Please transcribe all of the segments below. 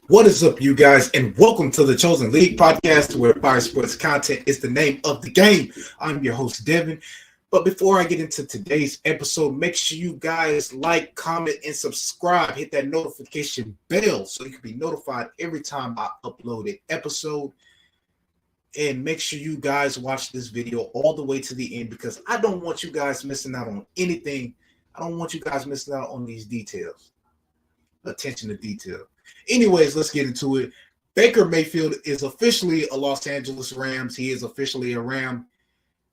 What is up, you guys, and welcome to the Chosen League podcast, where fire sports content is the name of the game. I'm your host, Devin. But before I get into today's episode, make sure you guys like, comment, and subscribe. Hit that notification bell so you can be notified every time I upload an episode. And make sure you guys watch this video all the way to the end because I don't want you guys missing out on anything. I don't want you guys missing out on these details. Attention to detail. Anyways, let's get into it. Baker Mayfield is officially a Los Angeles Rams. He is officially a Ram.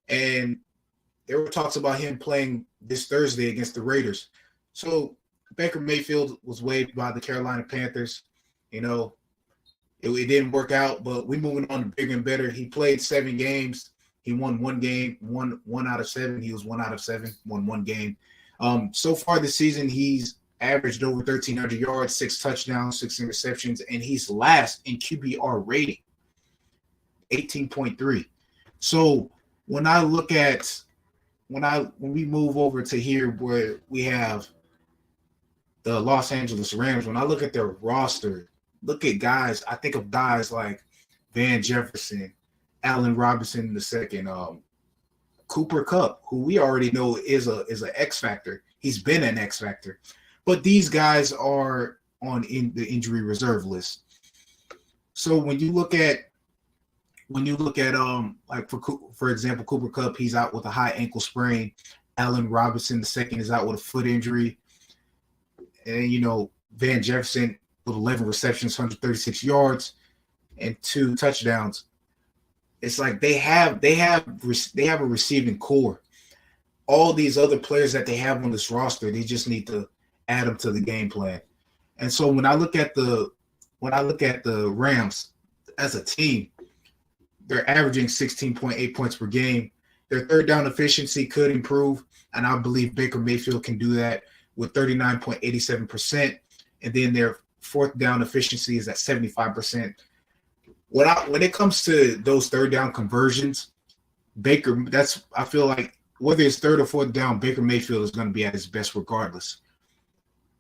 And there were talks about him playing this Thursday against the Raiders. So Baker Mayfield was waived by the Carolina Panthers. You know, it didn't work out, but we're moving on to bigger and better. He played 7 games. He won one game, one out of 7. He was 1 out of 7, won one game. So far this season, he's averaged over 1,300 yards, 6 touchdowns, 6 interceptions, and he's last in QBR rating, 18.3. So when I look at when we move over to here where we have the Los Angeles Rams, when I look at their roster, look at guys. I think of guys like Van Jefferson, Allen Robinson II, Cooper Kupp, who we already know is an X factor. He's been an X factor. But these guys are on the injury reserve list. So when you look at like for example, Cooper Kupp, he's out with a high ankle sprain. Allen Robinson II is out with a foot injury. And Van Jefferson with 11 receptions, 136 yards, and 2 touchdowns. It's like they have a receiving core. All these other players that they have on this roster, they just need to add them to the game plan. And so when I look at the Rams as a team, they're averaging 16.8 points per game. Their third down efficiency could improve, and I believe Baker Mayfield can do that with 39.87%. And then their fourth down efficiency is at 75%. When it comes to those third down conversions, I feel like whether it's third or fourth down, Baker Mayfield is going to be at his best regardless.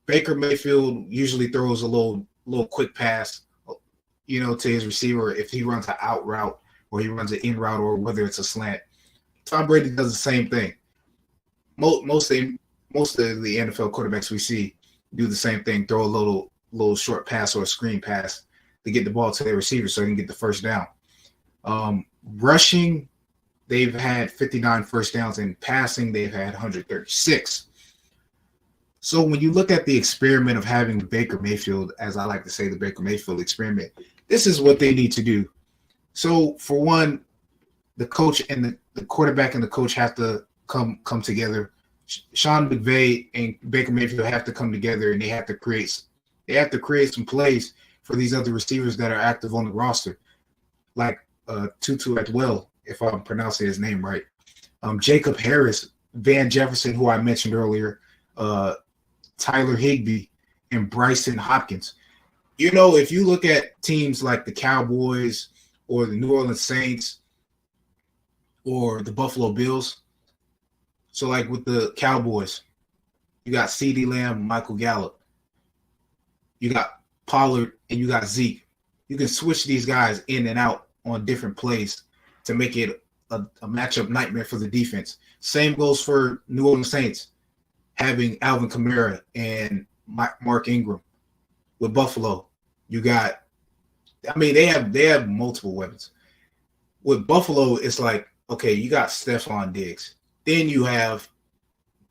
Baker Mayfield usually throws a little quick pass, to his receiver if he runs an out route or he runs an in route or whether it's a slant. Tom Brady does the same thing. Most of the NFL quarterbacks we see do the same thing, throw a little short pass or a screen pass to get the ball to their receiver so they can get the first down. Rushing, they've had 59 first downs, and passing, they've had 136. So when you look at the experiment of having Baker Mayfield, as I like to say, the Baker Mayfield experiment, this is what they need to do. So for one, the coach and the quarterback and the coach have to come together. Sean McVay and Baker Mayfield have to come together, and they have to create some plays for these other receivers that are active on the roster, like Tutu Atwell, if I'm pronouncing his name right, Jacob Harris, Van Jefferson, who I mentioned earlier, Tyler Higbee, and Bryson Hopkins. If you look at teams like the Cowboys or the New Orleans Saints or the Buffalo Bills, so like with the Cowboys, you got CeeDee Lamb, Michael Gallup. You got Pollard and you got Zeke. You can switch these guys in and out on different plays to make it a matchup nightmare for the defense. Same goes for New Orleans Saints, having Alvin Kamara and Mark Ingram. With Buffalo, they have multiple weapons. With Buffalo, it's like, okay, you got Stephon Diggs. Then you have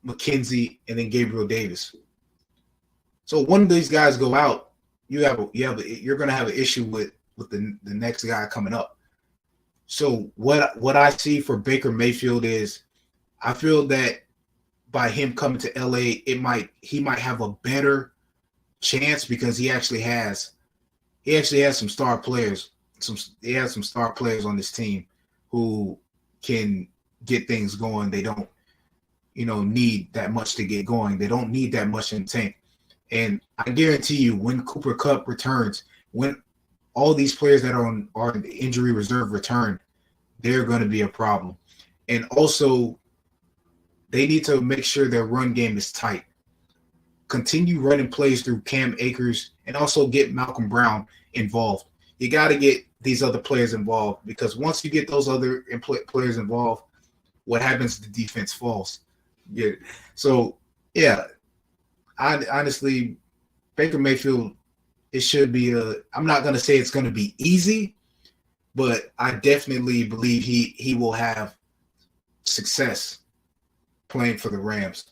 McKenzie and then Gabriel Davis. So one of these guys go out, you're going to have an issue with the next guy coming up. So what I see for Baker Mayfield is, I feel that by him coming to LA, he might have a better chance because he actually has some star players. He has some star players on this team who can get things going. They don't, need that much to get going. They don't need that much in the tank. And I guarantee you, when Cooper Kupp returns, when all these players that are on the injury reserve return, they're going to be a problem. And also, they need to make sure their run game is tight. continue running plays through Cam Akers and also get Malcolm Brown involved. You got to get these other players involved because once you get those other players involved, what happens? The defense falls. Yeah. So, yeah, I honestly, Baker Mayfield, it should be I'm not going to say it's going to be easy, but I definitely believe he will have success playing for the Rams.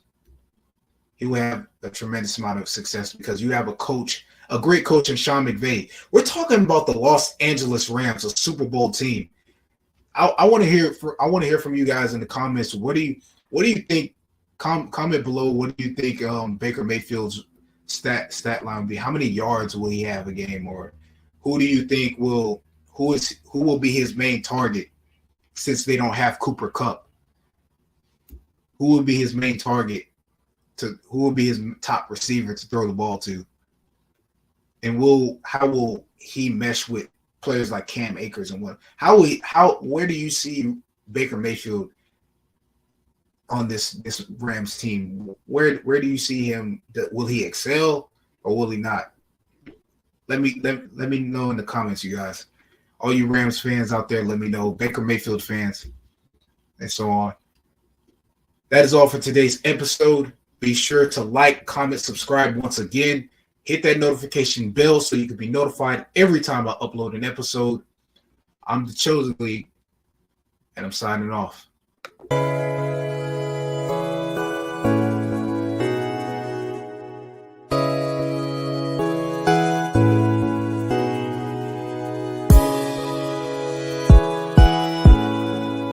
He will have a tremendous amount of success because you have a coach, a great coach in Sean McVay. We're talking about the Los Angeles Rams, a Super Bowl team. I want to hear from you guys in the comments. What do you think? Comment below. What do you think Baker Mayfield's stat line will be? How many yards will he have a game, or who do you think who will be his main target since they don't have Cooper Kupp? Who will be his main target? Who will be his top receiver to throw the ball to? And how will he mesh with players like Cam Akers and where do you see Baker Mayfield on this Rams team? Where do you see him? Will he excel or will he not? Let me know in the comments, you guys. All you Rams fans out there, let me know. Baker Mayfield fans and so on. That is all for today's episode. Be sure to like, comment, subscribe once again. Hit that notification bell so you can be notified every time I upload an episode. I'm the Chosen League, and I'm signing off.